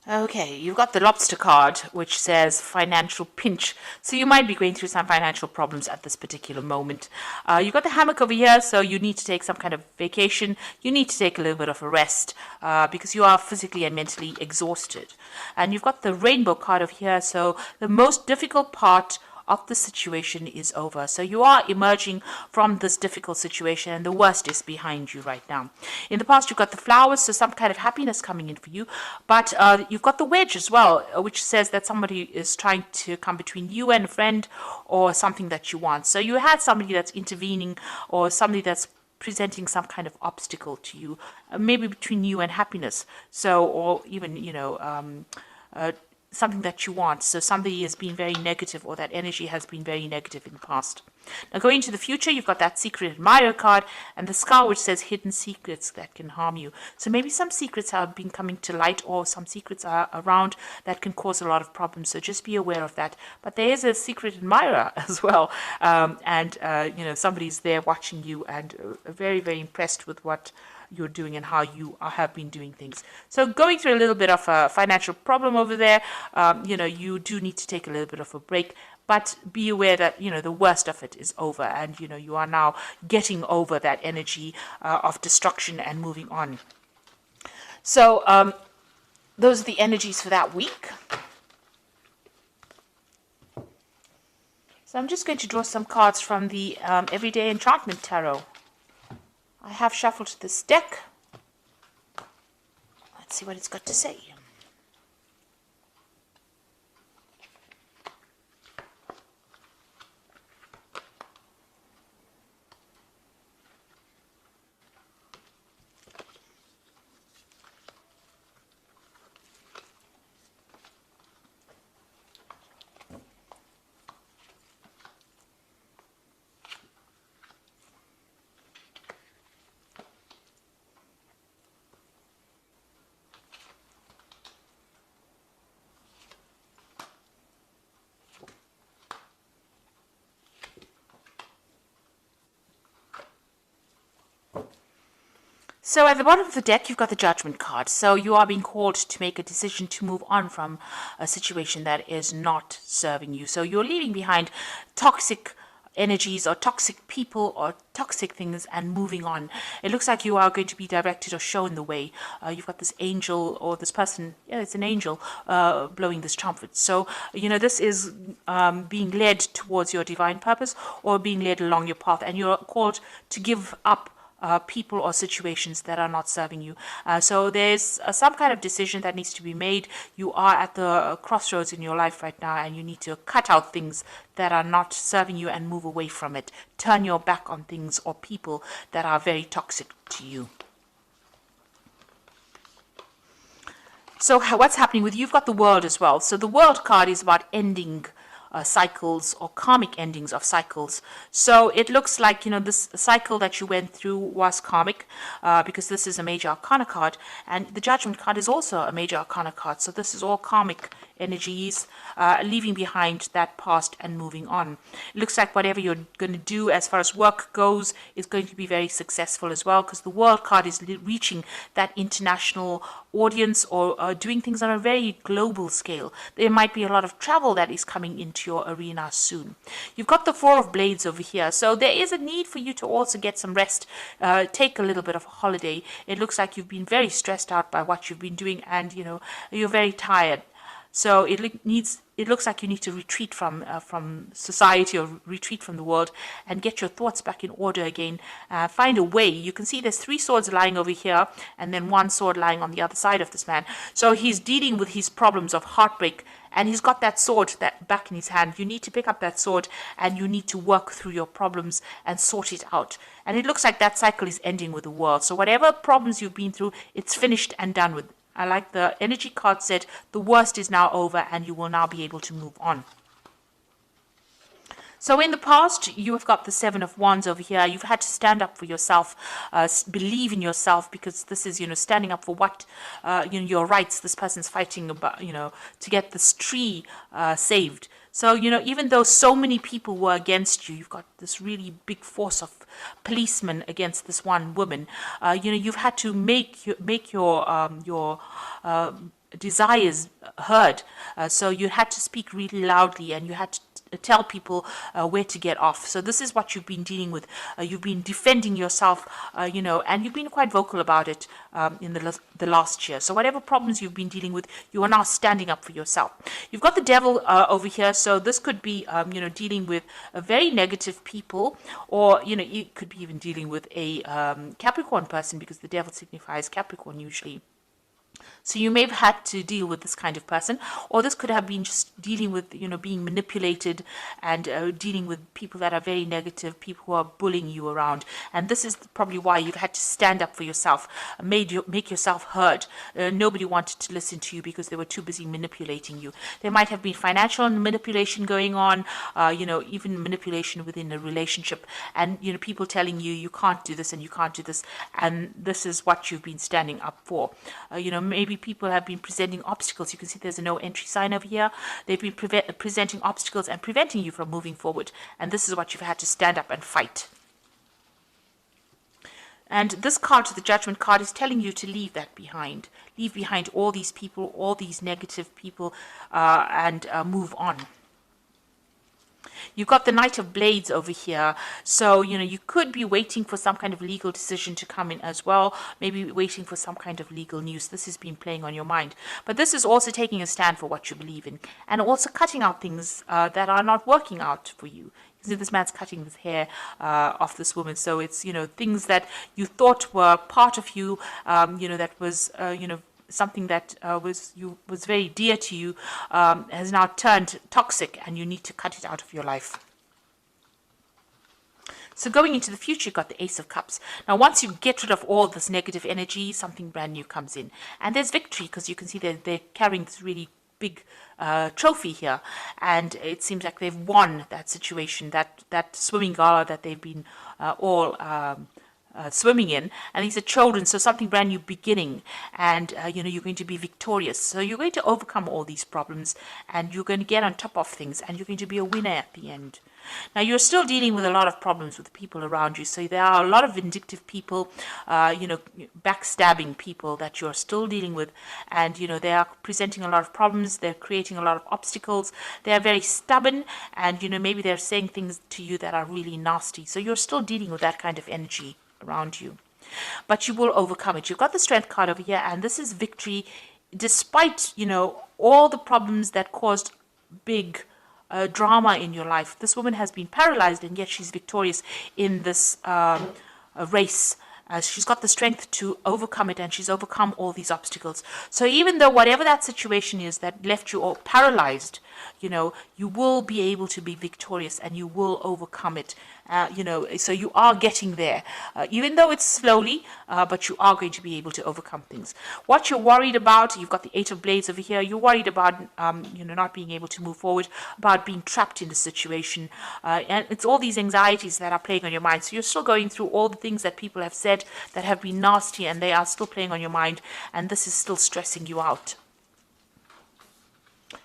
Okay, you've got the lobster card, which says financial pinch. So you might be going through some financial problems at this particular moment. You've got the hammock over here, so you need to take some kind of vacation. You need to take a little bit of a rest because you are physically and mentally exhausted. And you've got the rainbow card over here, so the most difficult part of the situation is over. So you are emerging from this difficult situation and the worst is behind you right now. In the past, you've got the flowers, so some kind of happiness coming in for you. But you've got the wedge as well, which says that somebody is trying to come between you and a friend or something that you want. So you had somebody that's intervening or somebody that's presenting some kind of obstacle to you, maybe between you and happiness. So, or even, something that you want. So somebody has been very negative or that energy has been very negative in the past. Now going into the future, you've got that secret admirer card and the scar which says hidden secrets that can harm you. So maybe some secrets have been coming to light or some secrets are around that can cause a lot of problems. So just be aware of that. But there is a secret admirer as well. Somebody's there watching you and very, very impressed with what you're doing and how you have been doing things. So going through a little bit of a financial problem over there, you do need to take a little bit of a break, but be aware that, the worst of it is over and, you are now getting over that energy of destruction and moving on. So those are the energies for that week. So I'm just going to draw some cards from the Everyday Enchantment Tarot. I have shuffled this deck. Let's see what it's got to say. So at the bottom of the deck, you've got the Judgment card. So you are being called to make a decision to move on from a situation that is not serving you. So you're leaving behind toxic energies or toxic people or toxic things and moving on. It looks like you are going to be directed or shown the way. You've got this angel or this person, it's an angel blowing this trumpet. So, this is being led towards your divine purpose or being led along your path, and you're called to give up people or situations that are not serving you. So there's some kind of decision that needs to be made. You are at the crossroads in your life right now and you need to cut out things that are not serving you and move away from it. Turn your back on things or people that are very toxic to you. So what's happening with you? You've got the World as well. So the World card is about ending cycles or karmic endings of cycles. So it looks like, this cycle that you went through was karmic because this is a major arcana card, and the Judgment card is also a major arcana card. So this is all karmic energies, leaving behind that past and moving on. It looks like whatever you're going to do as far as work goes is going to be very successful as well, because the World card is reaching that international audience or doing things on a very global scale. There might be a lot of travel that is coming into your arena soon. You've got the Four of Blades over here, so there is a need for you to also get some rest, take a little bit of a holiday. It looks like you've been very stressed out by what you've been doing, and you're very tired. So it looks like you need to retreat from society or retreat from the world and get your thoughts back in order again. Find a way. You can see there's 3 swords lying over here and then 1 sword lying on the other side of this man. So he's dealing with his problems of heartbreak and he's got that sword that back in his hand. You need to pick up that sword and you need to work through your problems and sort it out. And it looks like that cycle is ending with the world. So whatever problems you've been through, it's finished and done with. I like the energy card said the worst is now over and you will now be able to move on. So in the past, you have got the 7 of Wands over here. You've had to stand up for yourself, believe in yourself, because this is, standing up for what, your rights. This person's fighting about, to get this tree saved. So, even though so many people were against you, you've got this really big force of policemen against this one woman. You've had to make your desires heard. So you had to speak really loudly, and you had to tell people where to get off. So this is what you've been dealing with. You've been defending yourself, and you've been quite vocal about it in the last year. So whatever problems you've been dealing with, you are now standing up for yourself. You've got the devil over here, so this could be, dealing with a very negative people, or, it could be even dealing with a Capricorn person, because the devil signifies Capricorn usually. So you may have had to deal with this kind of person, or this could have been just dealing with, being manipulated, and dealing with people that are very negative, people who are bullying you around. And this is probably why you've had to stand up for yourself, make yourself heard. Nobody wanted to listen to you because they were too busy manipulating you. There might have been financial manipulation going on, even manipulation within a relationship, and, people telling you, you can't do this and you can't do this. And this is what you've been standing up for. Maybe people have been presenting obstacles. You can see there's a no entry sign over here. They've been presenting obstacles and preventing you from moving forward. And this is what you've had to stand up and fight. And this card, the Judgment card, is telling you to leave that behind. Leave behind all these people, all these negative people, and move on. You've got the Knight of Blades over here. So, you could be waiting for some kind of legal decision to come in as well. Maybe waiting for some kind of legal news. This has been playing on your mind. But this is also taking a stand for what you believe in. And also cutting out things that are not working out for you. You see this man's cutting the hair off this woman. So it's, things that you thought were part of you, that was, something that was very dear to you, has now turned toxic, and you need to cut it out of your life. So going into the future, you've got the Ace of Cups. Now, once you get rid of all this negative energy, something brand new comes in. And there's victory, because you can see they're carrying this really big trophy here. And it seems like they've won that situation, that swimming gala that they've been all swimming in, and these are children, so something brand new beginning, and you're going to be victorious. So you're going to overcome all these problems, and you're going to get on top of things, and you're going to be a winner at the end. Now, you're still dealing with a lot of problems with the people around you. So there are a lot of vindictive people, backstabbing people that you're still dealing with. And, they are presenting a lot of problems. They're creating a lot of obstacles. They're very stubborn. And, maybe they're saying things to you that are really nasty. So you're still dealing with that kind of energy around you. But you will overcome it. You've got the Strength card over here. And this is victory despite, all the problems that caused big drama in your life. This woman has been paralyzed, and yet she's victorious in this race. She's got the strength to overcome it, and she's overcome all these obstacles. So even though whatever that situation is that left you all paralyzed, you will be able to be victorious, and you will overcome it. So you are getting there, even though it's slowly, but you are going to be able to overcome things. What you're worried about, you've got the Eight of Blades over here. You're worried about, not being able to move forward, about being trapped in the situation. And it's all these anxieties that are playing on your mind. So you're still going through all the things that people have said that have been nasty, and they are still playing on your mind. And this is still stressing you out.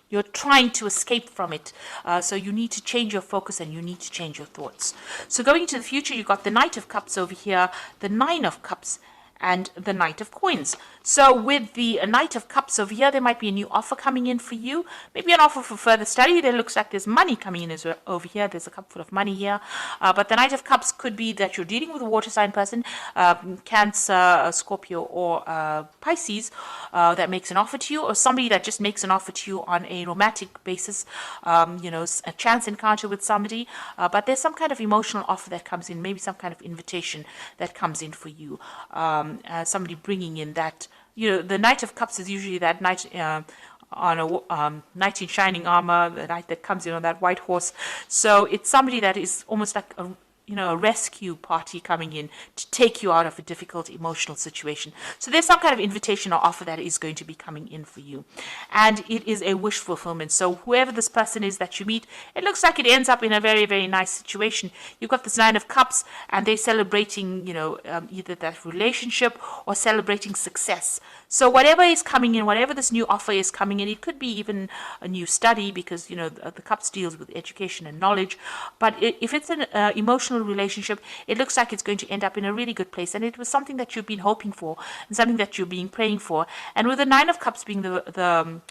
You're trying to escape from it. So you need to change your focus, and you need to change your thoughts. So going into the future, you've got the Knight of Cups over here, the Nine of Cups, and the Knight of Coins. So with the Knight of Cups over here, there might be a new offer coming in for you. Maybe an offer for further study. There looks like there's money coming in over here. There's a cup full of money here. But the Knight of Cups could be that you're dealing with a water sign person, Cancer, Scorpio, or Pisces, that makes an offer to you, or somebody that just makes an offer to you on a romantic basis, a chance encounter with somebody. But there's some kind of emotional offer that comes in, maybe some kind of invitation that comes in for you. Somebody bringing in that, the Knight of Cups is usually that knight on a knight in shining armor, the knight that comes in on that white horse. So it's somebody that is almost like a rescue party coming in to take you out of a difficult emotional situation. So there's some kind of invitation or offer that is going to be coming in for you. And it is a wish fulfillment. So whoever this person is that you meet, it looks like it ends up in a very, very nice situation. You've got this Nine of Cups, and they're celebrating, either that relationship or celebrating success. So whatever is coming in, whatever this new offer is coming in, it could be even a new study, because, the Cups deals with education and knowledge. But if it's an emotional personal relationship, it looks like it's going to end up in a really good place. And it was something that you've been hoping for and something that you've been praying for. And with the Nine of Cups being the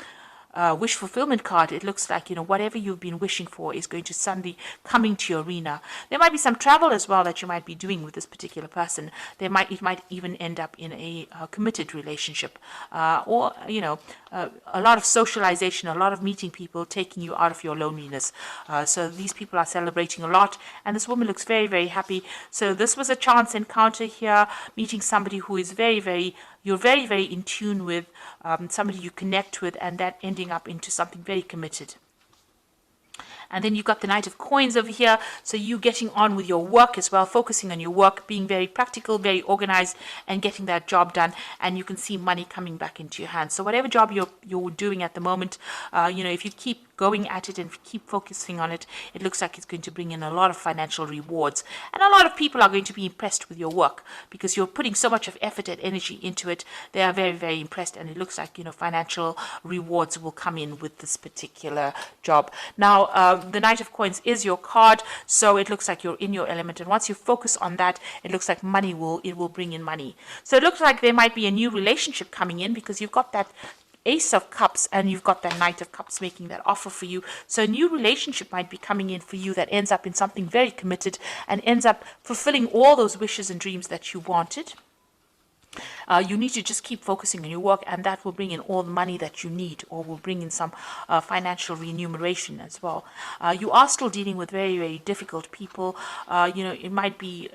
wish fulfillment card, it looks like, whatever you've been wishing for is going to suddenly come into your arena. There might be some travel as well that you might be doing with this particular person. It might even end up in a committed relationship, or a lot of socialization, a lot of meeting people, taking you out of your loneliness. So these people are celebrating a lot, and this woman looks very, very happy. So this was a chance encounter here, meeting somebody who is you're very, very in tune with, somebody you connect with, and that ending up into something very committed. And then you've got the Knight of Coins over here. So you getting on with your work as well, focusing on your work, being very practical, very organized, and getting that job done. And you can see money coming back into your hands. So whatever job you're doing at the moment, if you keep going at it and keep focusing on it, it looks like it's going to bring in a lot of financial rewards. And a lot of people are going to be impressed with your work because you're putting so much of effort and energy into it. They are very, very impressed. And it looks like, financial rewards will come in with this particular job. Now, the Knight of Coins is your card, so it looks like you're in your element. And once you focus on that, it looks like money will bring in money. So it looks like there might be a new relationship coming in because you've got that Ace of Cups and you've got that Knight of Cups making that offer for you. So a new relationship might be coming in for you that ends up in something very committed and ends up fulfilling all those wishes and dreams that you wanted. You need to just keep focusing on your work, and that will bring in all the money that you need, or will bring in some financial remuneration as well. You are still dealing with very, very difficult people. It might be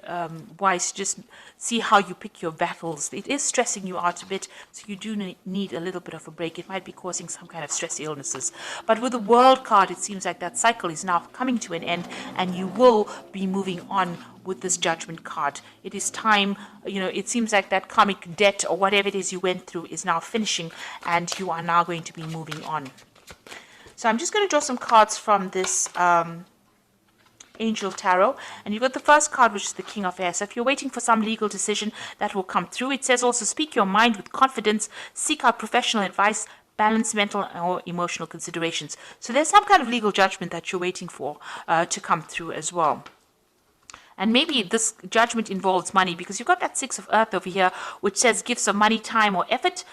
wise to just see how you pick your battles. It is stressing you out a bit, so you do need a little bit of a break. It might be causing some kind of stress illnesses. But with the World card, it seems like that cycle is now coming to an end, and you will be moving on with this Judgment card. It is time, it seems like that karmic debt or whatever it is you went through is now finishing, and you are now going to be moving on. So I'm just going to draw some cards from this Angel Tarot, and you've got the first card, which is the King of Air. So if you're waiting for some legal decision, that will come through. It says also, speak your mind with confidence, seek out professional advice, balance mental or emotional considerations. So there's some kind of legal judgment that you're waiting for to come through as well. And maybe this judgment involves money, because you've got that Six of Earth over here, which says gifts of money, time, or effort,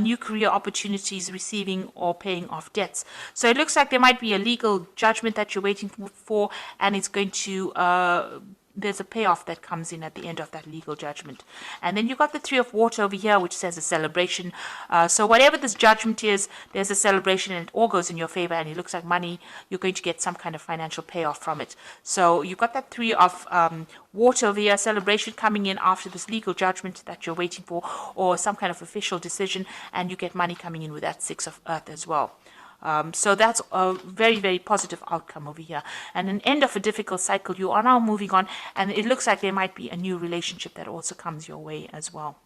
new career opportunities, receiving or paying off debts. So it looks like there might be a legal judgment that you're waiting for, and it's going to there's a payoff that comes in at the end of that legal judgment. And then you've got the Three of Water over here, which says a celebration. So whatever this judgment is, there's a celebration, and it all goes in your favor, and it looks like money, you're going to get some kind of financial payoff from it. So you've got that Three of Water over here, celebration coming in after this legal judgment that you're waiting for, or some kind of official decision, and you get money coming in with that Six of Earth as well. So that's a very, very positive outcome over here. And an end of a difficult cycle. You are now moving on, and it looks like there might be a new relationship that also comes your way as well.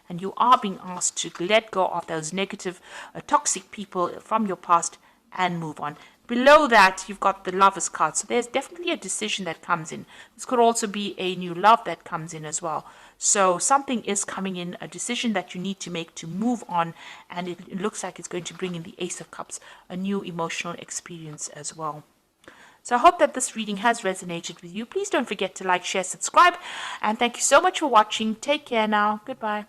And you are being asked to let go of those negative, toxic people from your past and move on. Below that, you've got the Lover's card. So there's definitely a decision that comes in. This could also be a new love that comes in as well. So something is coming in, a decision that you need to make to move on. And it looks like it's going to bring in the Ace of Cups, a new emotional experience as well. So I hope that this reading has resonated with you. Please don't forget to like, share, subscribe. And thank you so much for watching. Take care now. Goodbye.